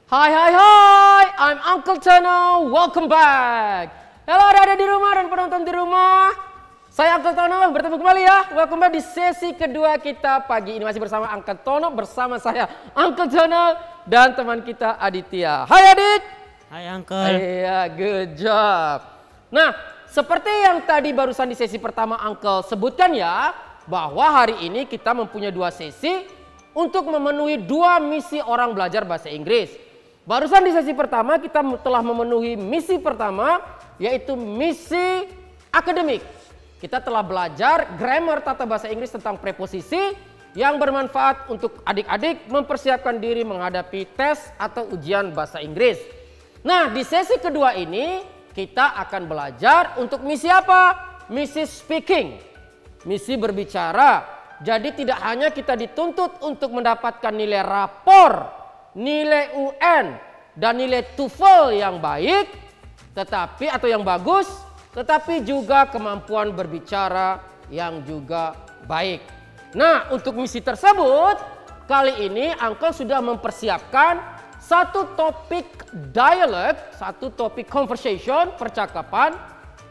Hai hai hai, I'm Uncle Tono, welcome back. Halo adik-adik di rumah dan penonton di rumah. Saya Uncle Tono, bertemu kembali ya. Welcome back di sesi kedua kita pagi ini. Masih bersama Uncle Tono, bersama saya Uncle Tono dan teman kita Aditya. Hai adik. Hai Uncle. Iya, good job. Nah, seperti yang tadi barusan di sesi pertama Uncle sebutkan ya, bahwa hari ini kita mempunyai dua sesi untuk memenuhi dua misi orang belajar bahasa Inggris. Barusan di sesi pertama kita telah memenuhi misi pertama, yaitu misi akademik. Kita telah belajar grammar tata bahasa Inggris tentang preposisi yang bermanfaat untuk adik-adik mempersiapkan diri menghadapi tes atau ujian bahasa Inggris. Nah, di sesi kedua ini kita akan belajar untuk misi apa? Misi speaking, misi berbicara. Jadi tidak hanya kita dituntut untuk mendapatkan nilai rapor, nilai UN, dan nilai TOEFL yang baik, tetapi atau yang bagus, tetapi juga kemampuan berbicara yang juga baik. Nah, untuk misi tersebut, kali ini Uncle sudah mempersiapkan satu topik dialog, satu topik conversation, percakapan,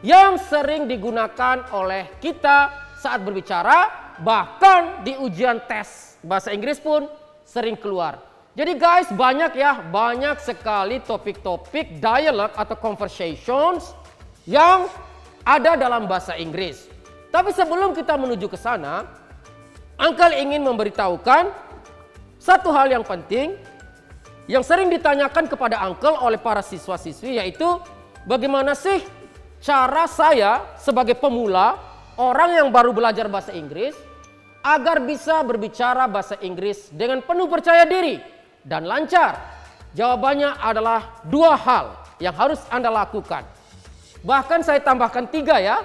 yang sering digunakan oleh kita saat berbicara, bahkan di ujian tes bahasa Inggris pun sering keluar. Jadi guys, banyak sekali topik-topik dialog atau conversations yang ada dalam bahasa Inggris. Tapi sebelum kita menuju ke sana, Uncle ingin memberitahukan satu hal yang penting yang sering ditanyakan kepada Uncle oleh para siswa-siswi, yaitu bagaimana sih cara saya sebagai pemula, orang yang baru belajar bahasa Inggris, agar bisa berbicara bahasa Inggris dengan penuh percaya diri dan lancar. Jawabannya adalah dua hal yang harus Anda lakukan. Bahkan saya tambahkan 3 ya.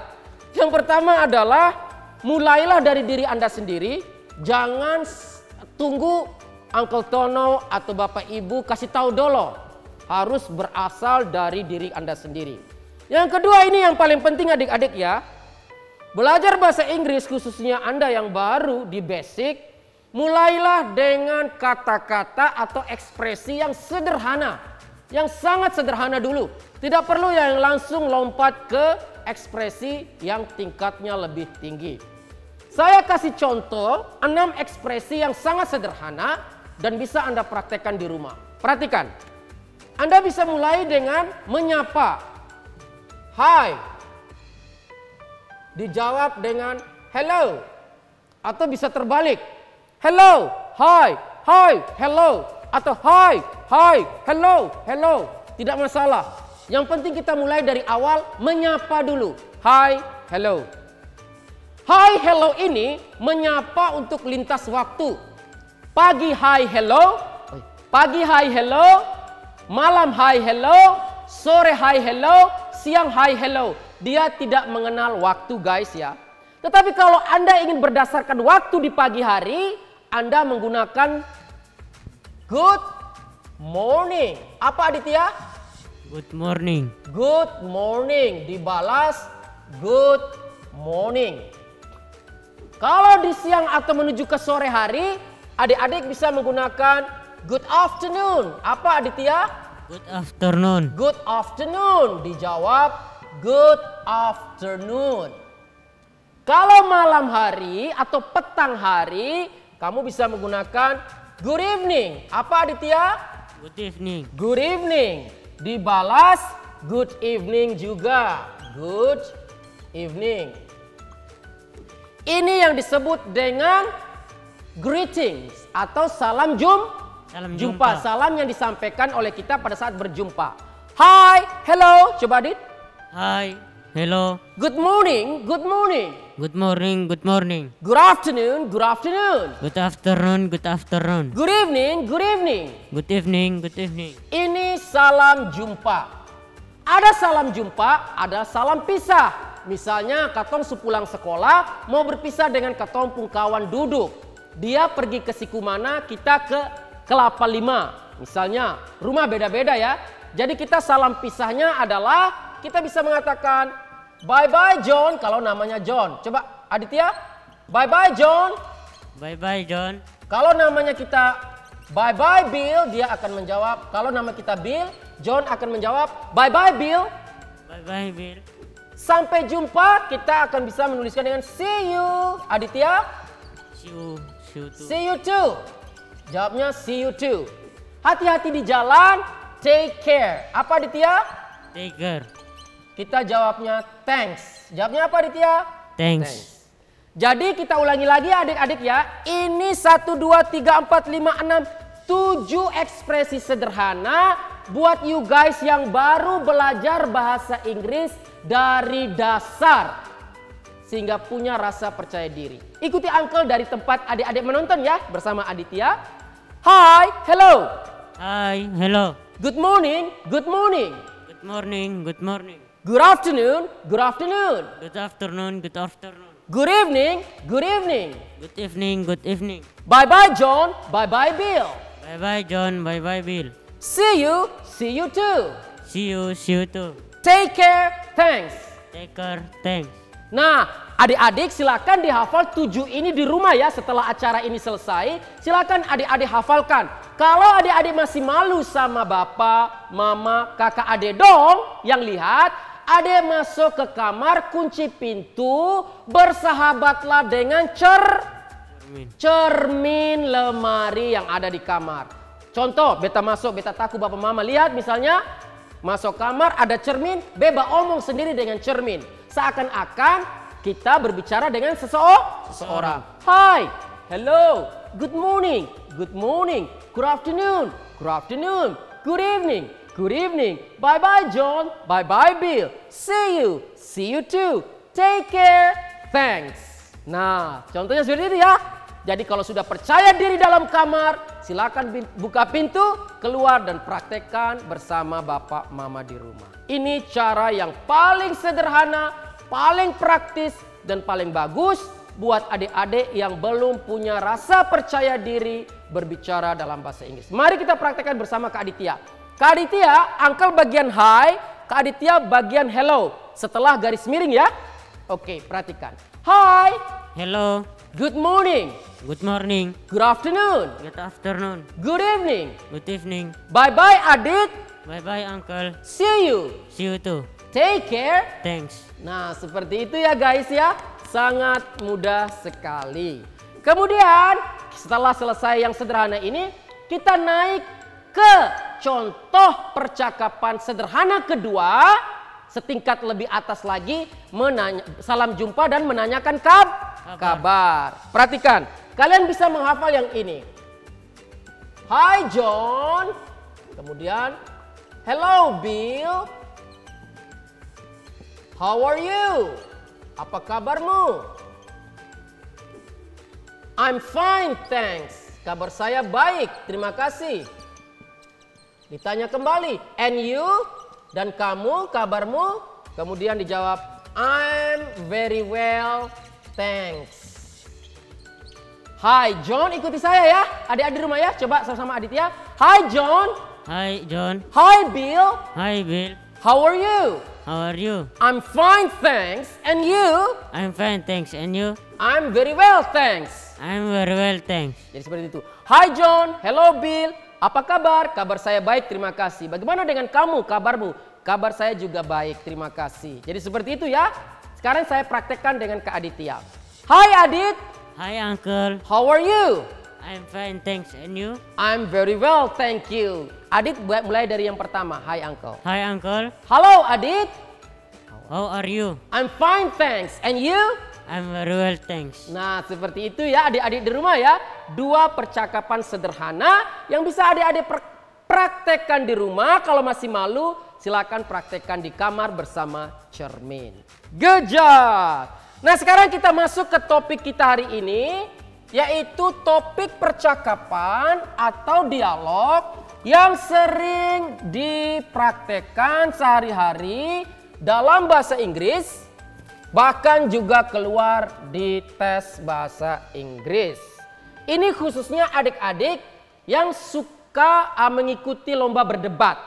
Yang pertama adalah mulailah dari diri Anda sendiri. Jangan tunggu Uncle Tono atau Bapak Ibu kasih tahu dulu. Harus berasal dari diri Anda sendiri. Yang kedua, ini yang paling penting adik-adik ya. Belajar bahasa Inggris khususnya Anda yang baru di basic, mulailah dengan kata-kata atau ekspresi yang sederhana. Yang sangat sederhana dulu. Tidak perlu yang langsung lompat ke ekspresi yang tingkatnya lebih tinggi. Saya kasih contoh 6 ekspresi yang sangat sederhana dan bisa Anda praktekkan di rumah. Perhatikan. Anda bisa mulai dengan menyapa. Hai. Dijawab dengan hello. Atau bisa terbalik. Hello, hi, hi, hello. Atau hi, hi, hello, hello. Tidak masalah. Yang penting kita mulai dari awal menyapa dulu. Hi, hello. Hi, hello ini menyapa untuk lintas waktu. Pagi, hi, hello. Pagi, hi, hello. Malam, hi, hello. Sore, hi, hello. Siang, hi, hello. Dia tidak mengenal waktu guys ya. Tetapi kalau Anda ingin berdasarkan waktu di pagi hari, Anda menggunakan good morning. Apa Aditya? Good morning. Good morning. Dibalas good morning. Kalau di siang atau menuju ke sore hari, adik-adik bisa menggunakan good afternoon. Apa Aditya? Good afternoon. Good afternoon. Dijawab good afternoon. Kalau malam hari atau petang hari, kamu bisa menggunakan good evening. Apa Aditya? Good evening. Good evening. Dibalas good evening juga. Good evening. Ini yang disebut dengan greetings atau salam jumpa. Salam yang disampaikan oleh kita pada saat berjumpa. Hi, hello. Coba Adit. Hi, hello. Good morning, good morning. Good morning, good morning. Good afternoon, good afternoon. Good afternoon, good afternoon. Good evening, good evening. Good evening, good evening. Ini salam jumpa. Ada salam jumpa, ada salam pisah. Misalnya katong sepulang sekolah mau berpisah dengan katong pung kawan duduk. Dia pergi ke siku mana, kita ke Kelapa Lima. Misalnya rumah beda-beda ya. Jadi kita salam pisahnya adalah kita bisa mengatakan bye-bye John kalau namanya John. Coba Aditya. Bye-bye John. Bye-bye John. Kalau namanya kita Bye bye Bill, dia akan menjawab. Kalau nama kita Bill, John akan menjawab bye bye Bill. Bye bye Bill. Sampai jumpa, kita akan bisa menuliskan dengan see you. Aditya? See you too. See you too. Jawabnya see you too. Hati-hati di jalan, take care. Apa Aditya? Take care. Kita jawabnya thanks. Jawabnya apa Aditya? Thanks. Jadi kita ulangi lagi adik-adik ya. Ini 1, 2, 3, 4, 5, 6, 7 ekspresi sederhana buat you guys yang baru belajar bahasa Inggris dari dasar. Sehingga punya rasa percaya diri. Ikuti Uncle dari tempat adik-adik menonton ya bersama Aditya. Hi, hello. Hi, hello. Good morning, good morning. Good morning, good morning. Good afternoon, good afternoon. Good afternoon, good afternoon. Good evening, good evening. Good evening, good evening. Bye-bye John, bye-bye Bill. Bye bye John, bye bye Bill. See you too. See you too. Take care, thanks. Take care, thanks. Nah, adik-adik silakan dihafal 7 ini di rumah ya. Setelah acara ini selesai, silakan adik-adik hafalkan. Kalau adik-adik masih malu sama bapak, mama, kakak adik dong yang lihat, adik masuk ke kamar, kunci pintu, bersahabatlah dengan cermin lemari yang ada di kamar. Contoh, beta masuk, beta takut bapak mama lihat misalnya, masuk kamar ada cermin, beba omong sendiri dengan cermin. Seakan-akan kita berbicara dengan seseorang. Hi, hello, good morning, good morning, good afternoon, good afternoon, good evening, good evening. Bye-bye John, bye-bye Bill. See you too. Take care, thanks. Nah, contohnya seperti itu ya. Jadi kalau sudah percaya diri dalam kamar, silakan buka pintu, keluar dan praktekkan bersama bapak mama di rumah. Ini cara yang paling sederhana, paling praktis, dan paling bagus buat adik-adik yang belum punya rasa percaya diri berbicara dalam bahasa Inggris. Mari kita praktekkan bersama Kak Aditya. Kak Aditya, Uncle bagian hi, Kak Aditya bagian hello. Setelah garis miring ya. Oke, perhatikan. Hi. Hello. Good morning. Good morning. Good afternoon. Good afternoon. Good evening. Good evening. Bye-bye Adit. Bye bye Uncle. See you too. Take care. Thanks. Nah, seperti itu ya guys ya. Sangat mudah sekali. Kemudian setelah selesai yang sederhana ini, kita naik ke contoh percakapan sederhana kedua. Setingkat lebih atas lagi, salam jumpa dan menanyakan kabar. Perhatikan, kalian bisa menghafal yang ini. Hi John. Kemudian, hello Bill. How are you? Apa kabarmu? I'm fine, thanks. Kabar saya baik, terima kasih. Ditanya kembali, and you? Dan kamu, kabarmu? Kemudian dijawab, I'm very well, thanks. Hi John, ikuti saya ya. Adik-adik di rumah ya, coba sama-sama Aditya. Hi John. Hi John. Hi Bill. Hi Bill. How are you? How are you? I'm fine, thanks. And you? I'm fine, thanks. And you? I'm very well, thanks. I'm very well, thanks. Jadi seperti itu. Hi John, hello Bill. Apa kabar? Kabar saya baik, terima kasih. Bagaimana dengan kamu, kabarmu? Kabar saya juga baik, terima kasih. Jadi seperti itu ya. Sekarang saya praktekkan dengan Kak Aditya. Hi Adit. Hi Uncle. How are you? I'm fine, thanks. And you? I'm very well, thank you. Adit mulai dari yang pertama. Hi Uncle. Hi Uncle. Halo Adit. How are you? I'm fine, thanks. And you? I'm very well, thanks. Nah, seperti itu ya adik-adik di rumah ya. 2 percakapan sederhana yang bisa adik-adik praktekkan di rumah. Kalau masih malu, silakan praktekkan di kamar bersama cermin. Good job. Nah, sekarang kita masuk ke topik kita hari ini, yaitu topik percakapan atau dialog yang sering dipraktekkan sehari-hari dalam bahasa Inggris. Bahkan juga keluar di tes bahasa Inggris. Ini khususnya adik-adik yang suka mengikuti lomba berdebat.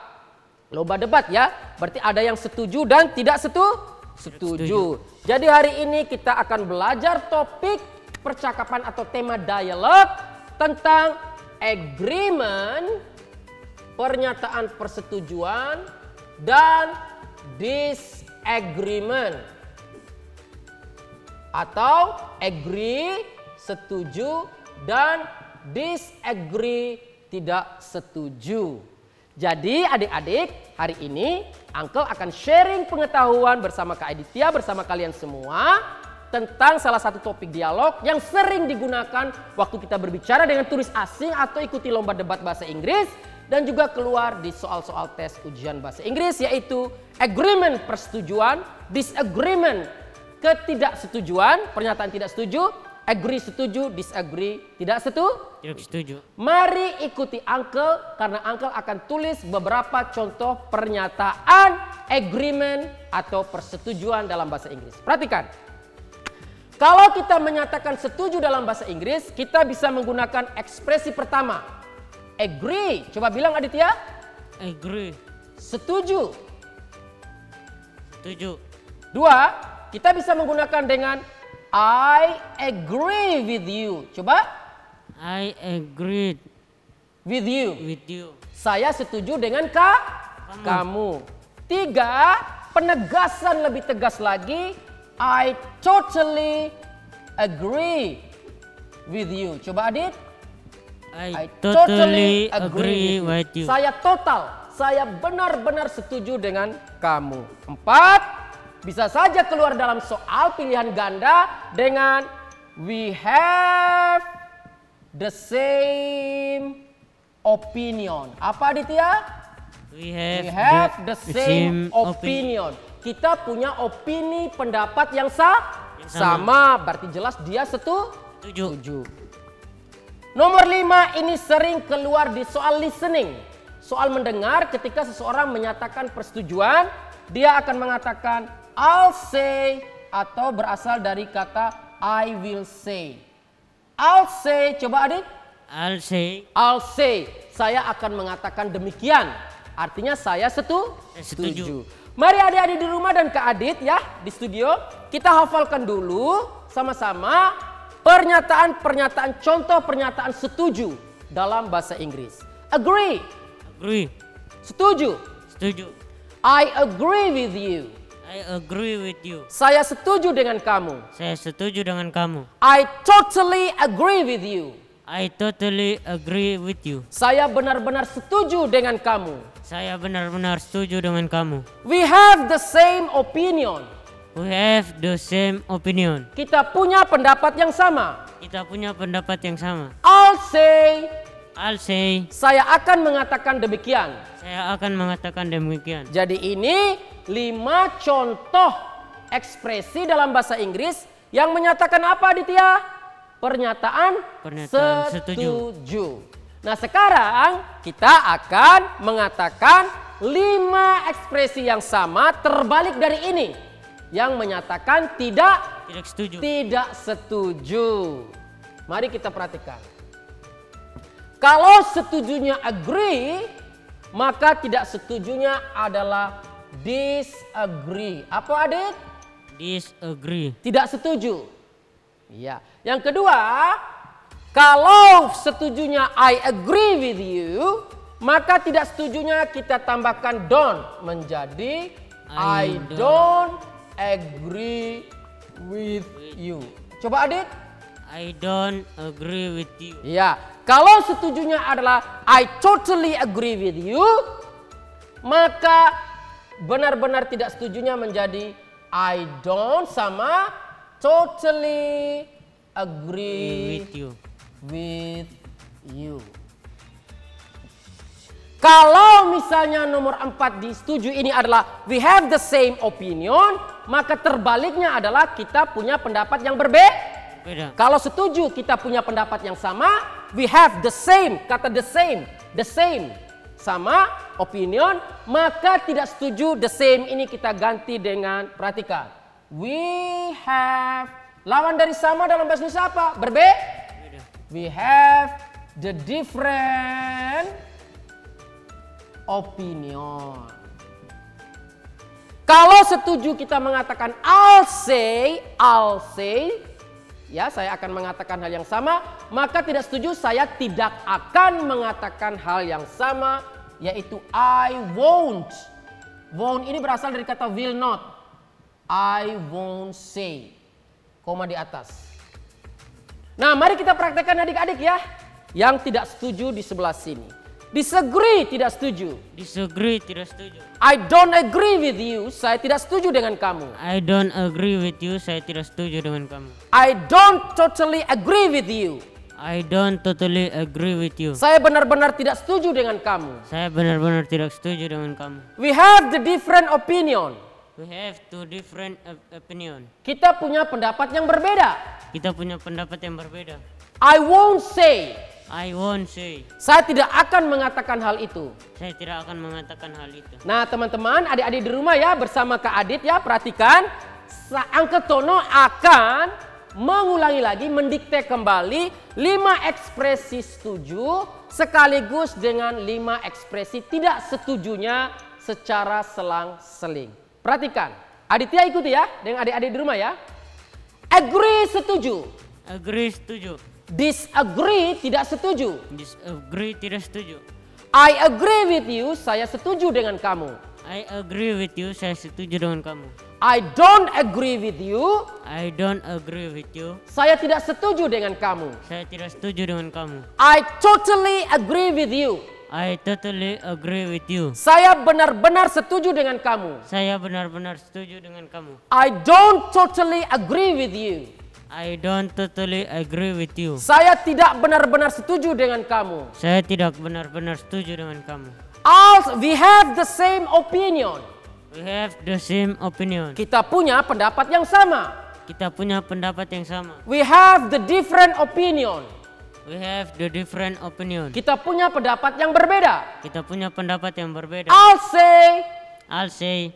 Lomba debat ya, berarti ada yang setuju dan tidak setuju. Jadi hari ini kita akan belajar topik percakapan atau tema dialog tentang agreement, pernyataan persetujuan, dan disagreement. Atau agree, setuju, dan disagree, tidak setuju. Jadi adik-adik, hari ini Uncle akan sharing pengetahuan bersama Kak Aditya, bersama kalian semua tentang salah satu topik dialog yang sering digunakan waktu kita berbicara dengan turis asing atau ikuti lomba debat bahasa Inggris dan juga keluar di soal-soal tes ujian bahasa Inggris, yaitu agreement persetujuan, disagreement ketidaksetujuan, pernyataan tidak setuju, agree setuju, disagree tidak setuju. Mari ikuti Uncle karena Uncle akan tulis beberapa contoh pernyataan agreement atau persetujuan dalam bahasa Inggris. Perhatikan. Kalau kita menyatakan setuju dalam bahasa Inggris, kita bisa menggunakan ekspresi pertama. Agree. Coba bilang Aditya. Agree. Setuju. Setuju. Dua, kita bisa menggunakan dengan I agree with you. Coba. I agree With you. with you. Saya setuju dengan kamu. Tiga, penegasan lebih tegas lagi. I totally agree with you. Coba Adit. I totally agree with you. Saya benar-benar setuju dengan kamu. Empat, bisa saja keluar dalam soal pilihan ganda dengan we have the same opinion. Apa Aditya? We We have have the same opinion. Kita punya opini pendapat yang sama. Berarti jelas dia setuju. Nomor 5 ini sering keluar di soal listening. Soal mendengar ketika seseorang menyatakan persetujuan, dia akan mengatakan I'll say atau berasal dari kata I will say. I'll say, coba Adit. I'll say. I'll say, saya akan mengatakan demikian. Artinya saya setuju. Mari adik-adik di rumah dan Kak Adit ya di studio, kita hafalkan dulu sama-sama pernyataan-pernyataan contoh pernyataan setuju dalam bahasa Inggris. Agree. Agree. Setuju. Setuju. I agree with you. I agree with you. Saya setuju dengan kamu. Saya setuju dengan kamu. I totally agree with you. I totally agree with you. Saya benar-benar setuju dengan kamu. Saya benar-benar setuju dengan kamu. We have the same opinion. We have the same opinion. Kita punya pendapat yang sama. Kita punya pendapat yang sama. I'll say. I'll say. Saya akan mengatakan demikian. Saya akan mengatakan demikian. Jadi ini 5 contoh ekspresi dalam bahasa Inggris yang menyatakan apa Aditya? Pernyataan setuju. Nah sekarang kita akan mengatakan 5 ekspresi yang sama terbalik dari ini. Yang menyatakan tidak setuju. Mari kita perhatikan. Kalau setujunya agree, maka tidak setujunya adalah disagree. Apa Adit? Disagree. Tidak setuju. Iya. Yang kedua, kalau setujunya I agree with you, maka tidak setujunya kita tambahkan don't menjadi I don't agree with you. Coba Adit. I don't agree with you. Iya. Kalau setujunya adalah I totally agree with you, maka benar-benar tidak setujunya menjadi I don't sama totally agree with you. Kalau misalnya nomor 4 di setuju ini adalah we have the same opinion, maka terbaliknya adalah kita punya pendapat yang berbeda. Kalau setuju kita punya pendapat yang sama, we have the same, kata the same, sama opinion, maka tidak setuju the same ini kita ganti dengan, perhatikan, we have, lawan dari sama dalam bahasa Indonesia apa? Berbeda. We have the different opinion. Kalau setuju kita mengatakan I'll say, ya saya akan mengatakan hal yang sama, maka tidak setuju saya tidak akan mengatakan hal yang sama, yaitu I won't. Won't ini berasal dari kata will not. I won't say. Koma di atas. Nah, mari kita praktekkan adik-adik ya. Yang tidak setuju di sebelah sini. Disagree, tidak setuju. Disagree, tidak setuju. I don't agree with you, saya tidak setuju dengan kamu. I don't agree with you, saya tidak setuju dengan kamu. I don't totally agree with you. I don't totally agree with you. Saya benar-benar tidak setuju dengan kamu. Saya benar-benar tidak setuju dengan kamu. We have the different opinion. We have two different opinion. Kita punya pendapat yang berbeda. Kita punya pendapat yang berbeda. I won't say. I won't say. Saya tidak akan mengatakan hal itu. Saya tidak akan mengatakan hal itu. Nah teman-teman, adik-adik di rumah ya, bersama Kak Adit ya, perhatikan. Uncle Tono akan mengulangi lagi, mendikte kembali 5 ekspresi setuju sekaligus dengan 5 ekspresi tidak setujunya secara selang-seling. Perhatikan, Aditya ikuti ya dengan adik-adik di rumah ya. Agree setuju. Agree setuju. Disagree tidak setuju. Disagree tidak setuju. I agree with you, saya setuju dengan kamu. I agree with you, saya setuju dengan kamu. I don't agree with you. I don't agree with you. Saya tidak setuju dengan kamu. Saya tidak setuju dengan kamu. I totally agree with you. I totally agree with you. Saya benar-benar setuju dengan kamu. Saya benar-benar setuju dengan kamu. I don't totally agree with you. I don't totally agree with you. Saya tidak benar-benar setuju dengan kamu. Saya tidak benar-benar setuju dengan kamu. We have the same opinion. We have the same opinion. Kita punya pendapat yang sama. Kita punya pendapat yang sama. We have the different opinion. We have the different opinion. Kita punya pendapat yang berbeda. Kita punya pendapat yang berbeda. I'll say.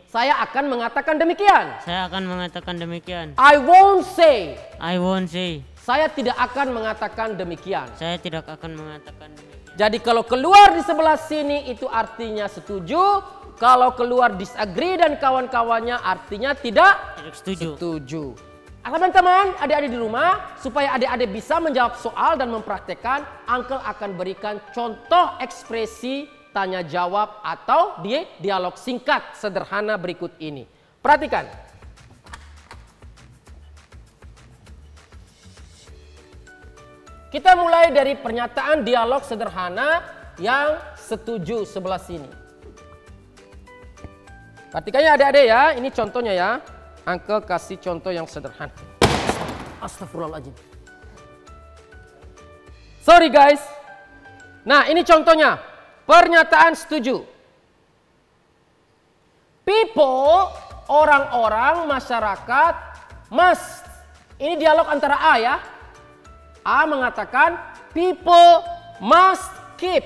Saya akan mengatakan demikian. Saya akan mengatakan demikian. I won't say. I won't say. Saya tidak akan mengatakan demikian. Saya tidak akan mengatakan demikian. Jadi kalau keluar di sebelah sini itu artinya setuju. Kalau keluar disagree dan kawan-kawannya artinya tidak setuju. Teman-teman, adik-adik di rumah, supaya adik-adik bisa menjawab soal dan mempraktekkan, Uncle akan berikan contoh ekspresi tanya jawab atau dialog singkat sederhana berikut ini. Perhatikan. Kita mulai dari pernyataan dialog sederhana yang setuju sebelah sini. Perhatikan ya adik-adik ya, ini contohnya ya. Uncle kasih contoh yang sederhana. Astagfirullahaladzim. Sorry guys. Nah ini contohnya. Pernyataan setuju. People, orang-orang, masyarakat, must. Ini dialog antara A ya. A mengatakan people must keep.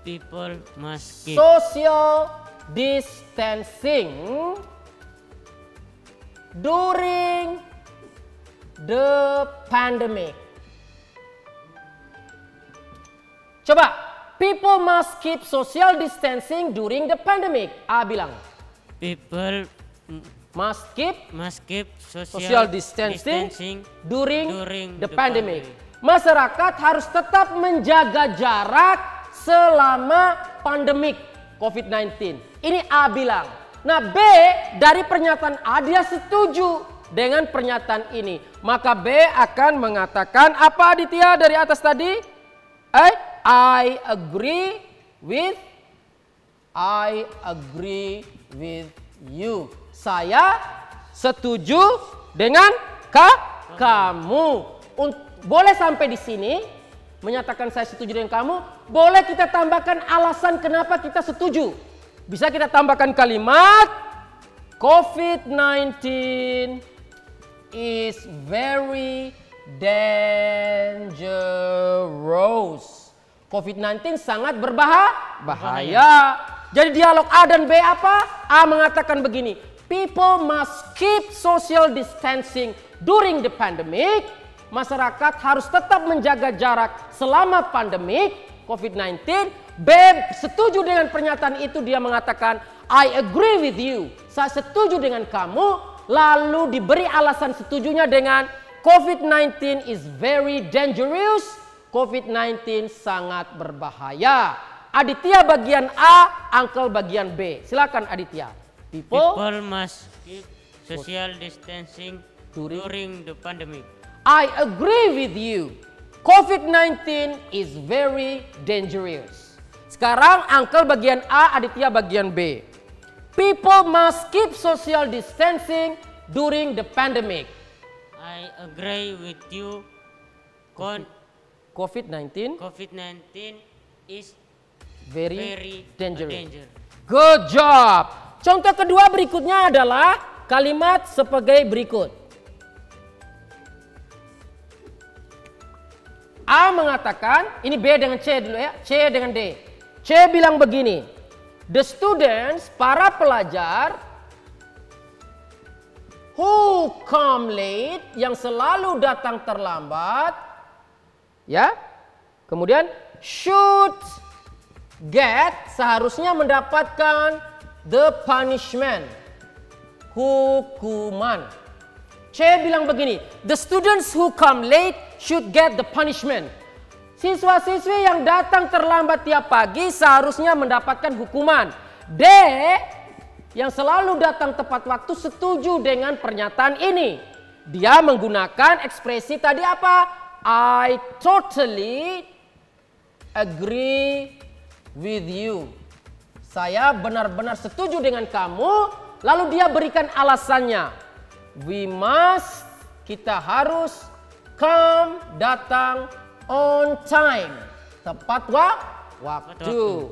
People must keep. Social distancing during the pandemic. Coba. People must keep social distancing during the pandemic. A bilang. People must keep social distancing during the pandemic. Masyarakat harus tetap menjaga jarak selama pandemik COVID-19. Ini A bilang. Nah B dari pernyataan A dia setuju dengan pernyataan ini. Maka B akan mengatakan apa Aditya dari atas tadi? I agree with you. Saya setuju dengan kamu. Boleh sampai di sini menyatakan saya setuju dengan kamu. Boleh kita tambahkan alasan kenapa kita setuju. Bisa kita tambahkan kalimat COVID-19 is very dangerous. COVID-19 sangat berbahaya. Jadi dialog A dan B apa? A mengatakan begini. People must keep social distancing during the pandemic. Masyarakat harus tetap menjaga jarak selama pandemik COVID-19. B setuju dengan pernyataan itu, dia mengatakan I agree with you. Saya setuju dengan kamu. Lalu diberi alasan setujunya dengan COVID-19 is very dangerous. COVID-19 sangat berbahaya. Aditya bagian A, Uncle bagian B. Silakan Aditya. People must keep social distancing during the pandemic. I agree with you. COVID-19 is very dangerous. Sekarang Uncle bagian A, Aditya bagian B. People must keep social distancing during the pandemic. I agree with you. COVID-19 is very dangerous. danger. Good job. Contoh kedua berikutnya adalah kalimat sebagai berikut. A mengatakan, ini B dengan C dulu ya, C dengan D. C bilang begini, the students, para pelajar, who come late, yang selalu datang terlambat, ya, kemudian should get, seharusnya mendapatkan the punishment, hukuman. C bilang begini, the students who come late should get the punishment. Siswa-siswi yang datang terlambat tiap pagi seharusnya mendapatkan hukuman. D yang selalu datang tepat waktu setuju dengan pernyataan ini. Dia menggunakan ekspresi tadi apa? I totally agree with you. Saya benar-benar setuju dengan kamu. Lalu dia berikan alasannya. We must, kita harus come, datang on time, tepat waktu.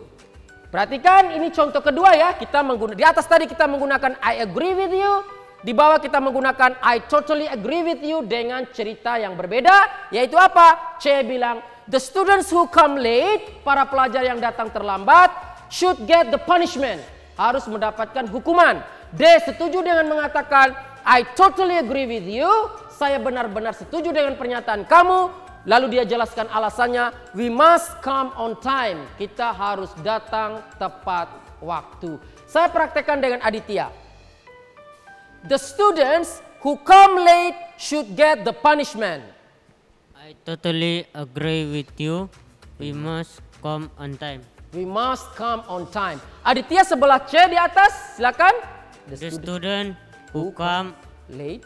Perhatikan ini contoh kedua ya, kita menggunakan di atas tadi kita menggunakan I agree with you, di bawah kita menggunakan I totally agree with you dengan cerita yang berbeda, yaitu apa? C bilang the students who come late, para pelajar yang datang terlambat, should get the punishment, harus mendapatkan hukuman. D setuju dengan mengatakan I totally agree with you, saya benar-benar setuju dengan pernyataan kamu. Lalu dia jelaskan alasannya, we must come on time, kita harus datang tepat waktu. Saya praktekkan dengan Aditya. The students who come late should get the punishment. I totally agree with you. We must come on time. We must come on time. Aditya sebelah C di atas, silakan. The student who come late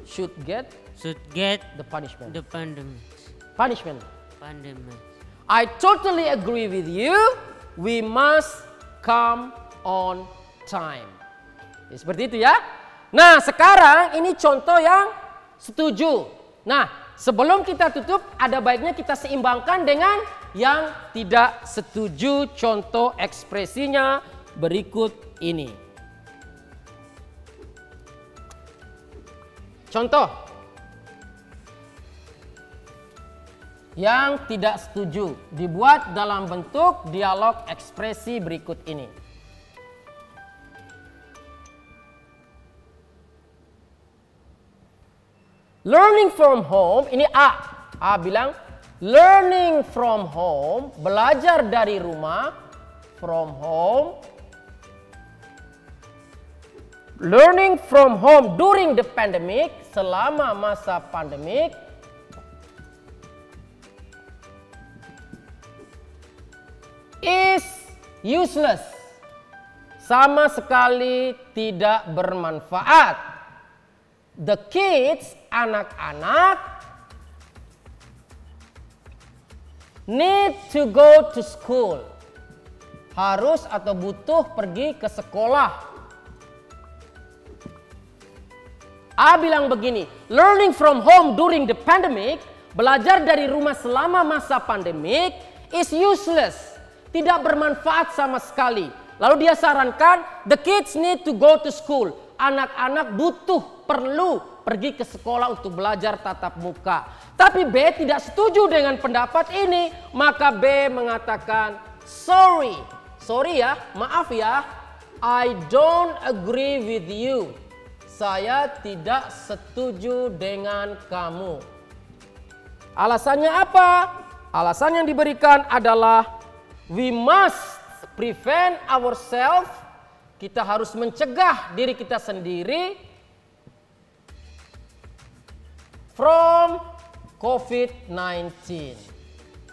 should get the punishment. Punishment. I totally agree with you. We must come on time. Ya, seperti itu ya. Nah, sekarang ini contoh yang setuju. Nah, sebelum kita tutup, ada baiknya kita seimbangkan dengan yang tidak setuju. Contoh ekspresinya berikut ini. Contoh yang tidak setuju dibuat dalam bentuk dialog ekspresi berikut ini. Learning from home, ini A. A bilang learning from home, belajar dari rumah, from home. Learning from home during the pandemic, selama masa pandemik, is useless, sama sekali tidak bermanfaat. The kids, anak-anak, need to go to school, harus atau butuh pergi ke sekolah. A bilang begini, learning from home during the pandemic, belajar dari rumah selama masa pandemik, is useless, tidak bermanfaat sama sekali. Lalu dia sarankan, the kids need to go to school, anak-anak perlu pergi ke sekolah untuk belajar tatap muka. Tapi B tidak setuju dengan pendapat ini, maka B mengatakan, sorry ya, maaf ya, I don't agree with you. Saya tidak setuju dengan kamu. Alasannya apa? Alasan yang diberikan adalah we must prevent ourselves. Kita harus mencegah diri kita sendiri from COVID-19.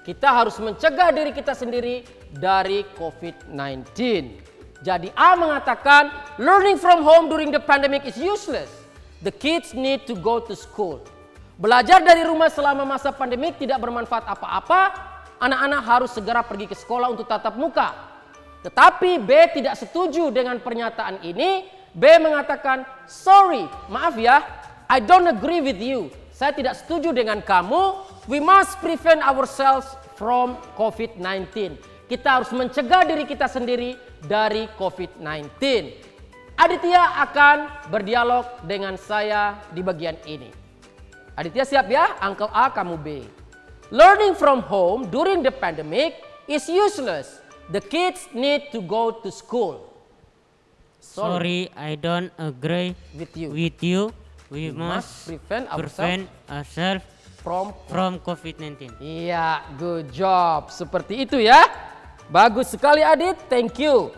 Kita harus mencegah diri kita sendiri dari COVID-19. Jadi A mengatakan learning from home during the pandemic is useless. The kids need to go to school. Belajar dari rumah selama masa pandemik tidak bermanfaat apa-apa. Anak-anak harus segera pergi ke sekolah untuk tatap muka. Tetapi B tidak setuju dengan pernyataan ini. B mengatakan, sorry, maaf ya, I don't agree with you. Saya tidak setuju dengan kamu. We must prevent ourselves from COVID-19. Kita harus mencegah diri kita sendiri dari COVID-19. Aditya akan berdialog dengan saya di bagian ini. Aditya siap ya? Uncle A, kamu B. Learning from home during the pandemic is useless. The kids need to go to school. Sorry, I don't agree with you. We must prevent ourselves from COVID-19. Iya, good job. Seperti itu ya. Bagus sekali Adit, thank you.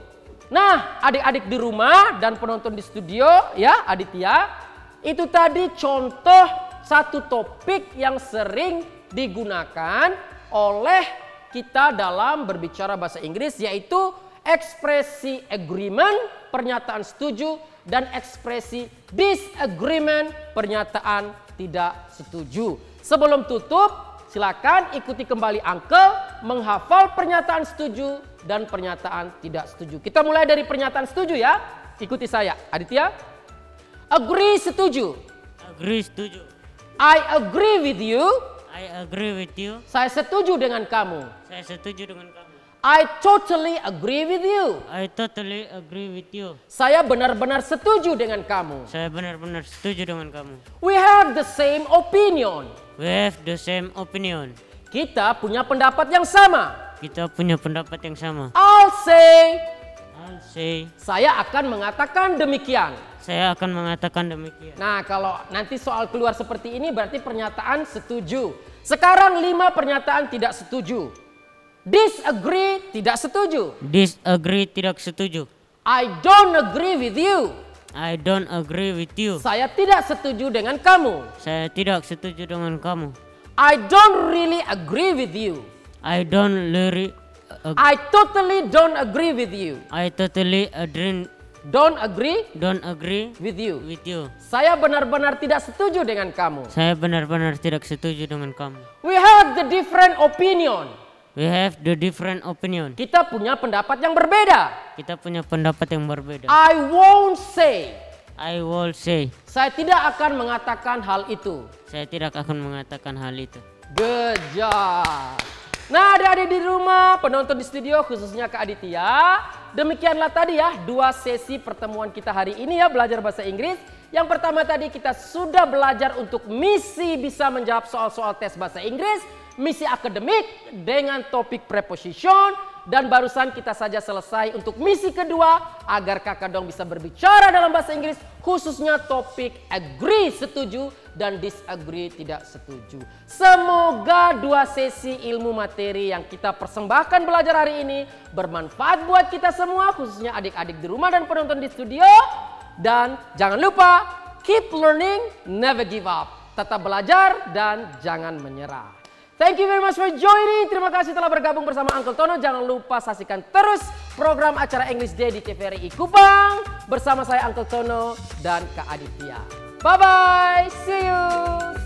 Nah, adik-adik di rumah dan penonton di studio ya, Aditya. Itu tadi contoh satu topik yang sering digunakan oleh kita dalam berbicara bahasa Inggris, yaitu ekspresi agreement, pernyataan setuju, dan ekspresi disagreement, pernyataan tidak setuju. Sebelum tutup, silakan ikuti kembali Uncle menghafal pernyataan setuju dan pernyataan tidak setuju. Kita mulai dari pernyataan setuju ya. Ikuti saya. Aditya. Agree, setuju. Agree, setuju. I agree with you. I agree with you. Saya setuju dengan kamu. Saya setuju dengan kamu. I totally agree with you. I totally agree with you. Saya benar-benar setuju dengan kamu. Saya benar-benar setuju dengan kamu. We have the same opinion. We have the same opinion. Kita punya pendapat yang sama. Kita punya pendapat yang sama. I'll say. Saya akan mengatakan demikian. Saya akan mengatakan demikian. Nah, kalau nanti soal keluar seperti ini berarti pernyataan setuju. Sekarang 5 pernyataan tidak setuju. Disagree, tidak setuju. Disagree, tidak setuju. I don't agree with you. I don't agree with you. Saya tidak setuju dengan kamu. Saya tidak setuju dengan kamu. I don't really agree with you. I don't really I totally don't agree with you. I totally agree. Don't agree with you. Saya benar-benar tidak setuju dengan kamu. Saya benar-benar tidak setuju dengan kamu. We have the different opinion. We have the different opinion. Kita punya pendapat yang berbeda. Kita punya pendapat yang berbeda. I won't say. I will say. Saya tidak akan mengatakan hal itu. Saya tidak akan mengatakan hal itu. Good job. Nah, adik-adik di rumah, penonton di studio, khususnya Kak Aditya. Demikianlah tadi ya 2 sesi pertemuan kita hari ini ya, belajar bahasa Inggris. Yang pertama tadi kita sudah belajar untuk misi bisa menjawab soal-soal tes bahasa Inggris. Misi akademik dengan topik preposition. Dan barusan kita saja selesai untuk misi kedua agar Kakak Dong bisa berbicara dalam bahasa Inggris, khususnya topik agree setuju dan disagree tidak setuju. Semoga 2 sesi ilmu materi yang kita persembahkan belajar hari ini bermanfaat buat kita semua, khususnya adik-adik di rumah dan penonton di studio. Dan jangan lupa keep learning, never give up. Tetap belajar dan jangan menyerah. Thank you very much for joining. Terima kasih telah bergabung bersama Uncle Tono. Jangan lupa saksikan terus program acara English Day di TVRI Kupang bersama saya Uncle Tono dan Kak Aditya. Bye bye, see you.